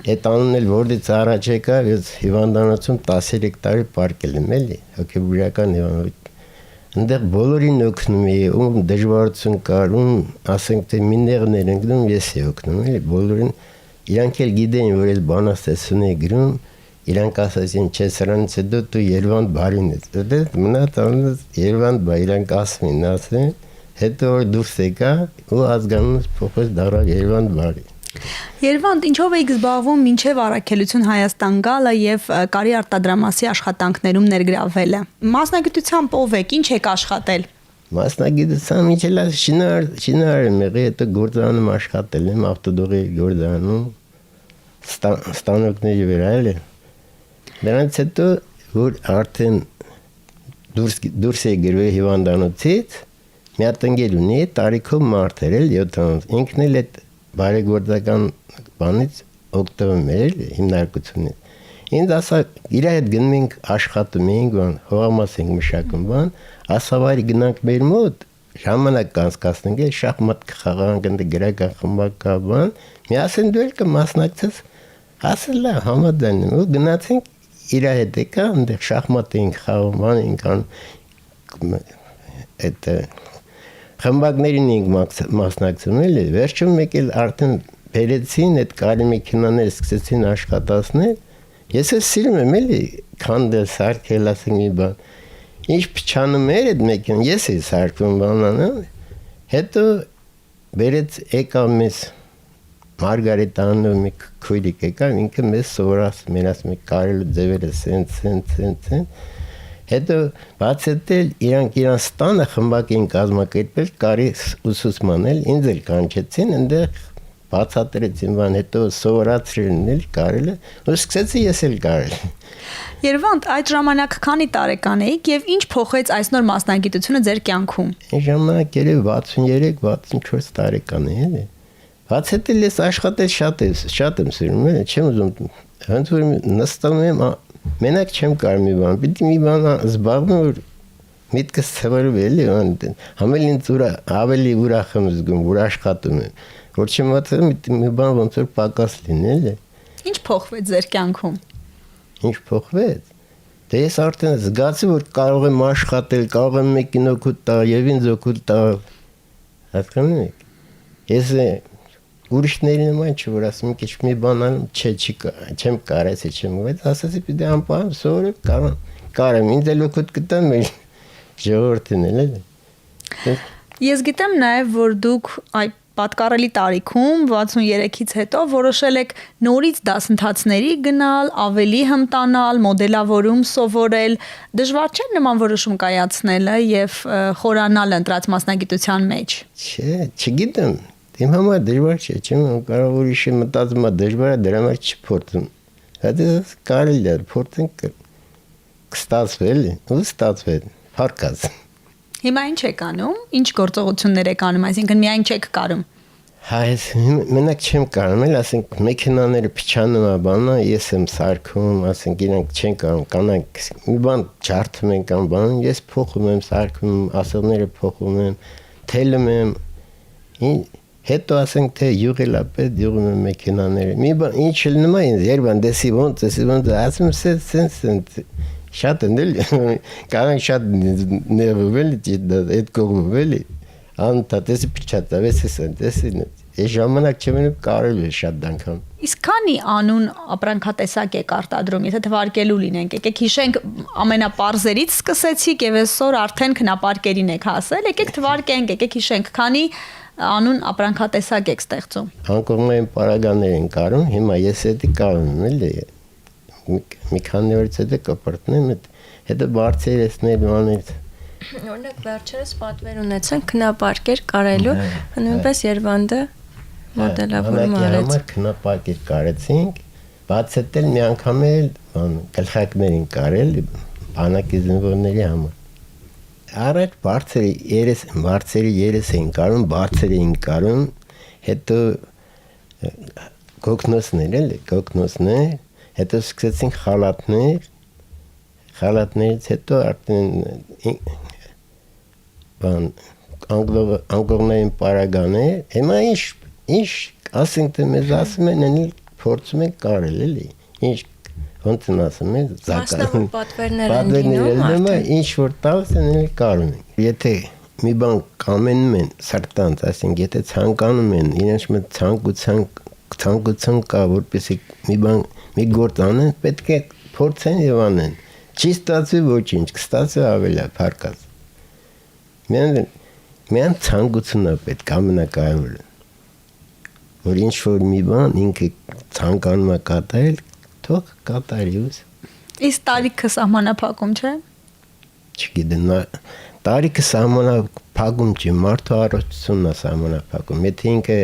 Այդ անունն էլ որից առաջ եկավ, ես հիվանդանոցում 13 տարի պարկել եմ, էլի, հոգեբանական հիվանդանոց։ Այնտեղ բոլորին օգնում էի, ում դժվարություն կար, ում ասենք թե միներներ ընկնում, ես էի օգնում, էլի, բոլորին իրանք էլ գիտեին, որ ես բանաստեղծություն էի գրում, իրանք ասացին, չէ, սրանից հետո դու Երևան բարին ես։ Դե մնա տանից Երևան բա, իրանք ասում, հետո որ դուրս եկա ու ազգանունս փոխեց դառավ Երևան բարի։ Երևանդ ինչով էիք զբաղվում մինչև առաքելություն Հայաստան գալը եւ կարի արտադրամասի աշխատանքներում ներգրավելը։ Մասնագիտությամբ ով եք, ինչ եք աշխատել։ Մասնագիտությամբ ինչ էլ շինարար եմ եղել, հետո գործանում աշխատել եմ, ավտոդողի գործանում, ստանոկների վրա էլ։ Դրանից հետո որ արդեն դուրս է գրվել հիվանդանոցից, մի հատ ընկեր ունի, տարիքով մարդ էր, 70, ինքն էլ այդ բարեգործական բանից օգտվում էր, հիմնարկությունից։ Ինձ ասա, իր հետ գնում ենք աշխատում էինք, հողամաս ենք մշակում, ասավարի գնանք մեր մոտ, ժամանակ կանցկացնենք, շախմատ կխաղանք, ընդ գրական խմբակա, միասին դու էլ կմասնակցես, ասել է համաձայն եմ, ու գնացինք իր հետ եկա, այնտեղ շախմատ էինք խաղում, էինք անում, այդ խմբակներին էինք մասնակցում, էլի, վերջում մեկ էլ արդեն բերեցին, այդ կարի մեքենաները սկսեցին աշխատացնել, ես էլ սիրում եմ, էլի, քանդել, սարքել, ասենք մի բան, ինչ փչանում էր այդ մեքենան, ես էի սարքում բանանը, հետո բերեց եկավ մեզ Մարգարիտ անունով մի քույրիկ եկավ, ինքը մեզ սովորացնում էր, ասում էր կարելի ձևերը սենց, հետո բացեցել իրանց տանը խմբակ էին կազմակերպել կարի ուսուցման էլ, ինձ էլ կանչեցին, այնտեղ բացատրեցին բան, հետո սովորացրին էլ կարելի, ու սկսեցի ես էլ կարելի։ Երևանդ այդ ժամանակ քանի տարեկան էիք եւ ինչ փոխեց այս նոր մասնագիտությունը ձեր կյանքում։ Այն ժամանակ երևի 63-64 տարեկան էի, էլի։ Բացեցել ես աշխատել շատ եմ սիրում, էլի, չեմ ուզում, ոնց որ նստում եմ, մենակ չեմ կարող մի բան, պիտի մի բան զբաղվում, որ միտքս թվերով էլի, համել ինձ ավելի ուրախ եմ զգում, որ աշխատում եմ, որ չեմ մտածում մի բան ոնց որ պակաս լինի, էլի։ Ինչ փոխվեց ձեր կյանքում։ Ինչ փոխվեց։ Դե ես արդեն զգացի, որ կարող եմ աշխատել, կարող եմ մեկին օգուտ տալ եւ ինձ օգուտ տալ։ Հասկանում եք։ Ես ուրիշներին նման չէ, որ ասում եմ, մի բան անում, չեմ կարես, չեմ ուղղեց, ասացի պիտի անպայման սովորեմ, կարեմ, ինձ էլ օգուտ կտամ մեր ժողովրդին էլ էլի։ Ես գիտեմ նաեւ, որ դուք այդ պատկառելի տարիքում 63-ից հետո որոշել եք նորից դասընթացների գնալ, ավելի հմտանալ, մոդելավորում սովորել, դժվար չէ նման որոշում կայացնելը եւ խորանալ ընտրած մասնագիտության մեջ։ Չէ, չգիտեմ, իմ համար դժվար չէ, չեմ կարող ուրիշը մտածում է դժվար է, դրա համար չփորձում։ Հետո կարելի է փորձենք կստացվի, ու ստացվել, փառքած։ Հիմա ինչ եք անում, ինչ գործողություններ եք անում, այսինքն միայն չեք կարում։ Հայս մենակ չեմ կարում, էլ ասենք մեքենաները փչանում է բանա, ես եմ սարքում, ասենք իրանք չեն կարում, կանանք մի բան ջարդում են կամ բան, ես փոխում եմ, սարքում, ասեղները փոխում եմ, թելում եմ, հետո ասենք թե յուղելապետ յուղում եմ մեքենաները, մի բան ինչ լինում է ինձ, երբան դեսի ոնց, ասում սենց շատ են էլի, կանանք շատ ներվում էլի, այդ կողմում էլի, անտատեսի փչատավես էսին, այս ժամանակ չեմ էնում կարել է շատ անգամ։ Իսկ քանի անուն ապրանքատեսակ եք արտադրում, եթե թվարկելու լինենք, եկեք հիշենք ամենապարզերից սկսեցիք եւ այսօր արդեն քնապարկերին եք հասել, եկեք թվարկենք, եկեք հիշենք, քանի անուն ապրանքատեսակ եք ստեղծում։ Անկողնային պարագաներ են կարում, հիմա ես էդի կարում եմ էլի, մի քանի օրից հետո կպրտնեմ, հետո բարձրացնել մանից։ Օրինակ վերջերս պատվեր ունեցան քնապարկեր կարելու, նույնպես Երևանդը մոդելավորում արեց։ Համար քնապարկեր կարեցինք, բացեցել մի անգամ էլ գլխարկներին կարել բանակի զինվորների համար։ Առաջ բարձրի երես էին կարում, բարձր էին կարում, հետո գոգնոսներ էլի, գոգնոսներ, հետո սկսեցինք խալատներ, խալատներից հետո արդեն անկողնային պարագաներ, հիմա ինչ ասենք թե մեզ ասում են, փորձում ենք կարել էլի։ Ինչ ոնց ասում են, Մասնավոր պատվերներ են պատվերներ լինում, են, ինչ որ տալիս են էլի կարում ենք։ Եթե մի բան կամենում են սրտանց, ասենք եթե ցանկանում են, իրենց մոտ ցանկություն կա, որպեսզի մի բան, մի գործ անեն, պետք է փորձեն եւ անեն։ Չի ստացվի ոչինչ, կստացվի ավելի փառկած։ Միան ցանկությունն է պետք ամենակարևորը։ Որ ինչ որ մի բան ինքը ցանկանում է կատարել, թող կատարի ուս։ Իսկ տարիքը սահմանափակում չէ։ Չգիտեմ, տարիքը սահմանափակում չի, մարդու առողջությունն է սահմանափակում։ Եթե ինքը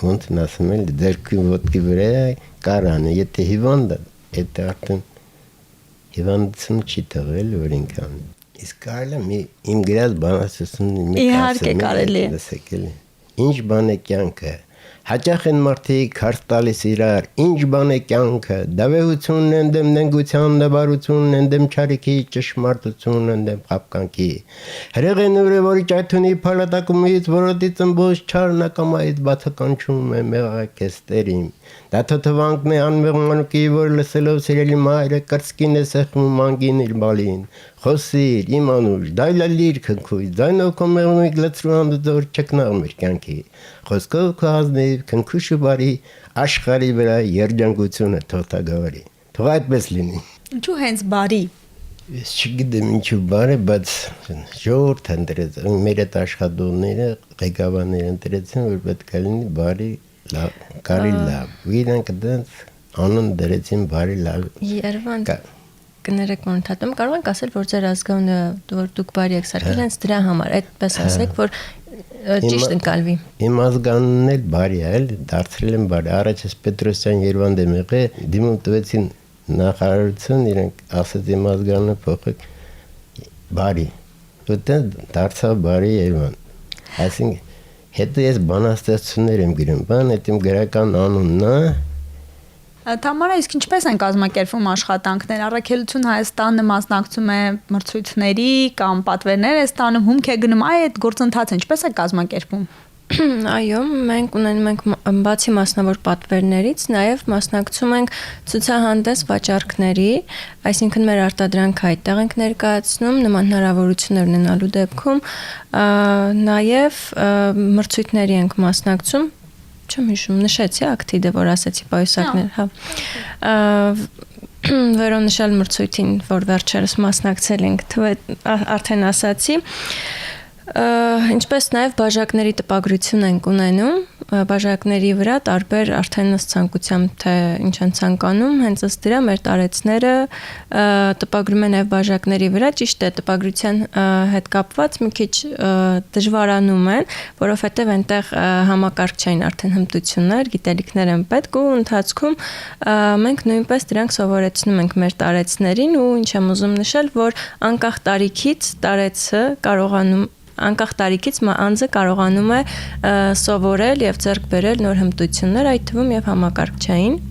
ոնց ասում են, ձեռքի ոտքի վրա կարանը, եթե հիվանդ է, այդ արդեն հիվանդություն չի թողել, որ ինքան։ Իսկ կարելի է իմ գրած բանասությունը մի Իհարկե կարելի է։ Ինչ բան է կյանքը։ Հաճախ են մարդիկ հարց տալիս իրար, ինչ բան է կյանքը, դավեհությունն են դեմ նենգության, դավարությունն են դեմ չարիքի, ճշմարտությունն են դեմ խապկանքի։ Հրեղ են ուրևորի ճայթունի փալատակումից, որոտից ըմբոս չարնակամայից բացականչում է մեղակեստերին։ Դա թթվանքն է անմեղ մանուկի, որ լսելով սիրելի մայրը կրծքին է սեղմում մանգին իր բալին։ Խոսիր, իմ անուշ, դայլալիր քնքույց, ձայնով քո մեղմիկ լցրու անդուր չկնաղ մեր կյանքի։ Խոսքով քո ազնիվ, քնքուշ ու բարի, աշխարհի վրա երջանկությունը թող տագավարի։ Թող այդպես լինի։ Ինչու հենց բարի։ Ես չգիտեմ ինչու բարի, բայց ժողովուրդ ընտրեց, մեր այդ աշխատողները, ղեկավարները ընտրեցին, որ պետք է լինի բարի, կարի լավ։ Իրանք դենց անուն դրեցին բարի լավ։ Երևան կներեք որ ընդհատում կարող ենք ասել որ ձեր ազգանունը որ դուք բարի եք սարքել հենց դրա համար այդպես ասեք որ ճիշտ ընկալվի։ Իմ ազգանունն էլ բարի է, դարձրել եմ բարի։ Առաջ ես Պետրոսյան Երևան եմ եղել, դիմում տվեցին նախարարություն, իրենք ասաց իմ ազգանունը փոխեք բարի։ Ուտեն դարձավ բարի Երևան։ Այսինքն հետո ես բանաստեղծություններ եմ գրում, բան այդ իմ գրական անունն է։ Թամարա, իսկ ինչպես են կազմակերպվում աշխատանքներ։ Առաքելություն Հայաստանը մասնակցում է մրցույթների կամ պատվերներ է ստանում, հումք է գնում, այդ գործընթացը ինչպես է կազմակերպվում։ Այո, մենք ունենում ենք բացի մասնավոր պատվերներից, նաև մասնակցում ենք ցուցահանդես վաճառքների, այսինքն մեր արտադրանքը այդտեղ ենք ներկայացնում, նման հնարավորություններ ունենալու դեպքում, նաև մրցույթների ենք մասնակցում, չեմ հիշում, նշեցի ակտիդը, որ ասեցի պայուսակներ, հա։ Վերոնշյալ մրցույթին, որ վերջերս մասնակցել ենք, արդեն ասացի։ Ինչպես նաև բաժակների տպագրություն ենք ունենում, բաժակների վրա տարբեր արդեն ըստ ցանկությամբ թե ինչ են ցանկանում, հենց ըստ դրա մեր տարեցները տպագրում են նաև բաժակների վրա, ճիշտ է, տպագրության հետ կապված մի քիչ դժվարանում են, որովհետև այնտեղ համակարգչային արդեն հմտություններ, գիտելիքներ են պետք ու ընթացքում մենք նույնպես դրանք սովորեցնում ենք մեր տարեցներին ու ինչ եմ ուզում նշել, որ անկախ տարիքից տարեցը կարողանում անկախ տարիքից անձը կարողանում է սովորել եւ ձեռք բերել նոր հմտություններ, այդ թվում եւ համակարգչային